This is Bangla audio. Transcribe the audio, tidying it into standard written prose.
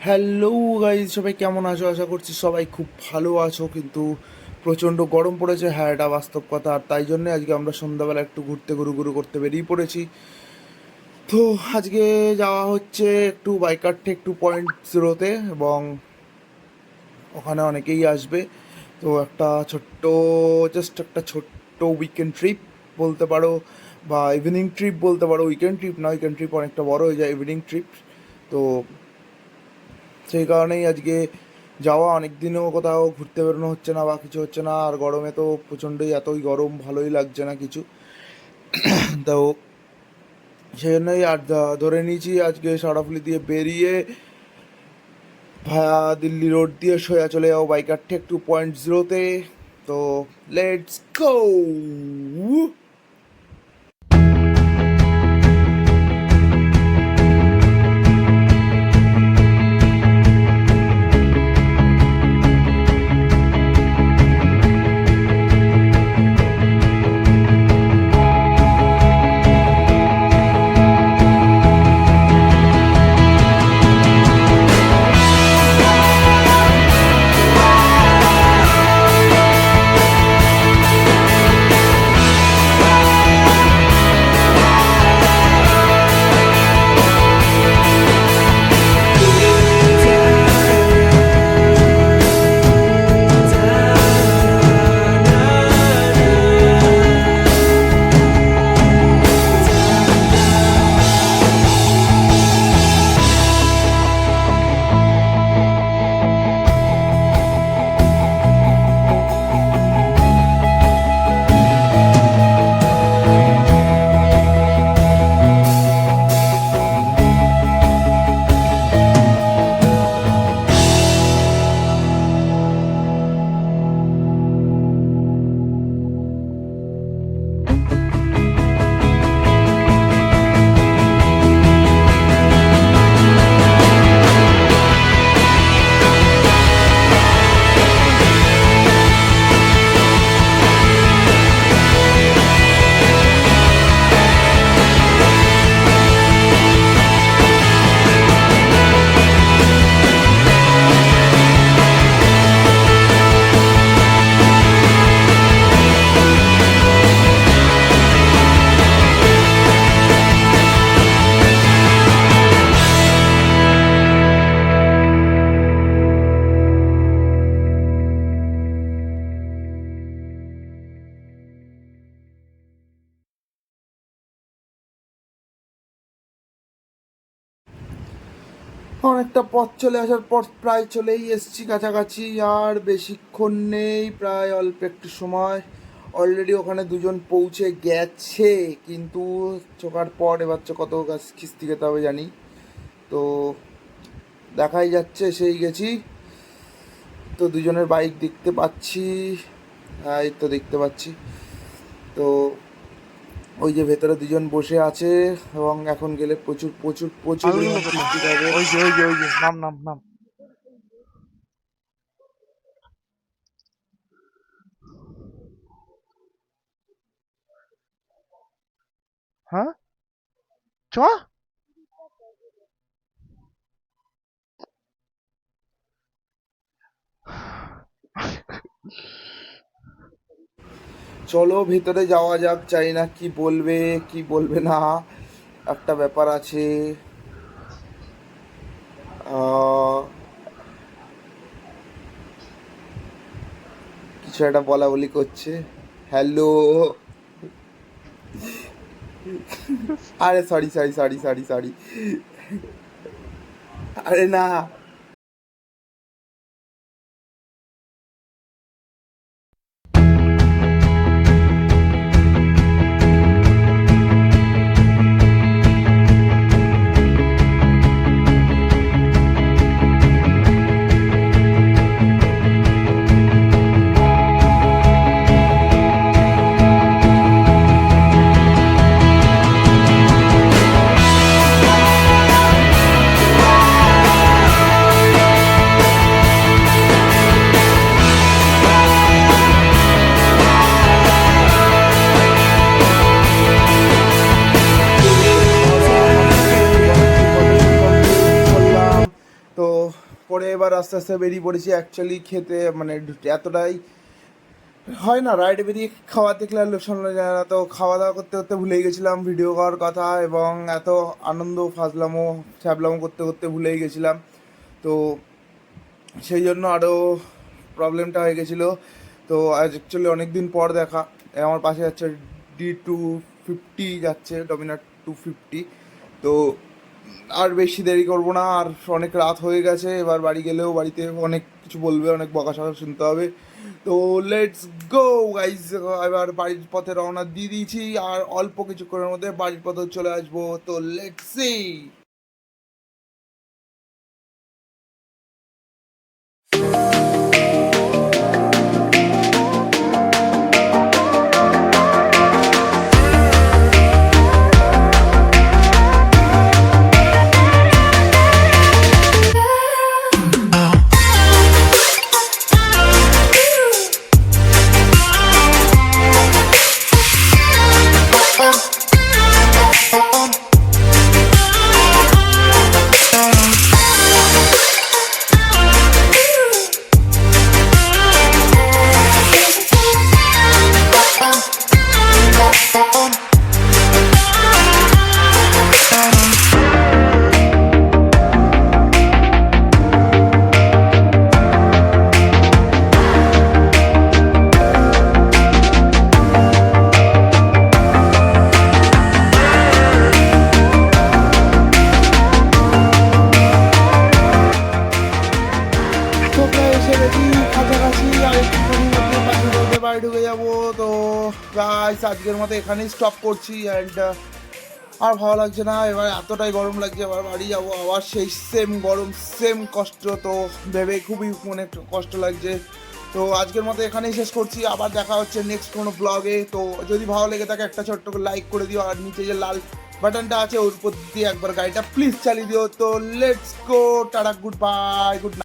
হ্যালো গাইজ, সবাই কেমন আছো? আশা করছি সবাই খুব ভালো আছো। কিন্তু প্রচণ্ড গরম পড়েছে, হ্যাঁ এটা বাস্তব কথা। আর তাই জন্যে আজকে আমরা সন্ধ্যাবেলা একটু ঘুরতে ঘুরু করতে বেরিয়ে পড়েছি। তো আজকে যাওয়া হচ্ছে একটু বাইকারটে একটু .0-তে, এবং ওখানে অনেকেই আসবে। তো একটা ছোট্ট, জাস্ট একটা ছোট্ট উইকেন্ড ট্রিপ বলতে পারো, বা ইভিনিং ট্রিপ বলতে পারো। উইকেন্ড ট্রিপ না, উইকেন্ড ট্রিপ অনেকটা বড় হয়ে যায়, ইভিনিং ট্রিপ। তো সেই কারণেই আজকে যাওয়া। অনেক দিনও কোথাও ঘুরতে বেরোনো হচ্ছে না বা কিছু হচ্ছে না, আর গরমে তো প্রচণ্ডই, এতই গরম ভালোই লাগছে না কিছু। তো সেই জন্যই আর ধরে নিয়েছি আজকে সরাফুলি দিয়ে বেরিয়ে ভায়া দিল্লি রোড দিয়ে সোজা চলে যাবো বাইকার ঠেক 2.0-তে। তো লেটস গো। অনেকটা পথ চলে আসার পর প্রায় চলেই এসেছি কাছাকাছি, আর বেশিক্ষণ নেই, প্রায় অল্প একটু সময়। অলরেডি ওখানে দুজন পৌঁছে গেছে, কিন্তু চোখার পর এবার কত গাছ খিস্তি খেতে হবে জানি। তো দেখাই যাচ্ছে সেই গেছি। তো দুজনের বাইক দেখতে পাচ্ছি, হ্যাঁ এই তো দেখতে পাচ্ছি। তো ওই যে ভেতরে দুজন বসে আছে, এবং এখন গেলে প্রচুর প্রচুর প্রচুর পরিমাণ খিস্তি খাবে। ওই যে নাম নাম নাম। হ্যাঁ, চ। চলো ভেতরে যাওয়া যাক, চাই না কি বলবে কি বলবে না, একটা ব্যাপার আছে। আহ, কিছু একটা বলা বলি করছে। হ্যালো। আরে sorry sorry sorry sorry sorry, আরে না। করে এবার আস্তে আস্তে বেরিয়ে পড়েছি অ্যাকচুয়ালি খেতে, মানে এতটাই হয় না রাইডে বেরিয়ে খাওয়া দেখলে আর লোক সামলানো যায় না, তো খাওয়া দাওয়া করতে করতে ভুলেই গেছিলাম ভিডিও করার কথা, এবং এত আনন্দ ফাজলামো ছ্যাবলামো করতে করতে ভুলেই গেছিলাম। তো সেই জন্য আরও প্রবলেমটা হয়ে গেছিলো। তো আজ অ্যাকচুয়ালি অনেক দিন পর দেখা। আমার পাশে যাচ্ছে D250 যাচ্ছে, ডমিনার 250। তো আর বেশি দেরি করবো না, আর অনেক রাত হয়ে গেছে, এবার বাড়ি গেলেও বাড়িতে অনেক কিছু বলবে, অনেক বকাশকা শুনতে হবে। তো লেটস গো গাইজ, এবার বাড়ির পথে রওনা দিয়ে দিয়েছি, আর অল্প কিছুক্ষণের মধ্যে বাড়ির পথে চলে আসবো। তো লেটস সি। তো প্রায় এসে গেছি কাছাকাছি, আর একটুখানির মধ্যে পাখির বলতে বাড়ি ঢুকে যাবো। তো গাইস আজকের মতো এখানেই স্টপ করছি, অ্যান্ড আর ভালো লাগছে না, এবার এতটাই গরম লাগছে, আবার বাড়ি যাবো, আবার সেই সেম গরম সেম কষ্ট, তো ভেবে খুবই মনে একটু কষ্ট লাগছে। তো আজকের মতো এখানেই শেষ করছি, আবার দেখা হচ্ছে নেক্সট কোনো ব্লগে। তো যদি ভালো লেগে থাকে একটা ছোট্ট করে লাইক করে দিও, আর নিচে যে লাল বাটনটা আছে ওর উপর দিয়ে একবার গাড়িটা প্লিজ চালিয়ে দিও। তো let's go, tata, good bye, good night.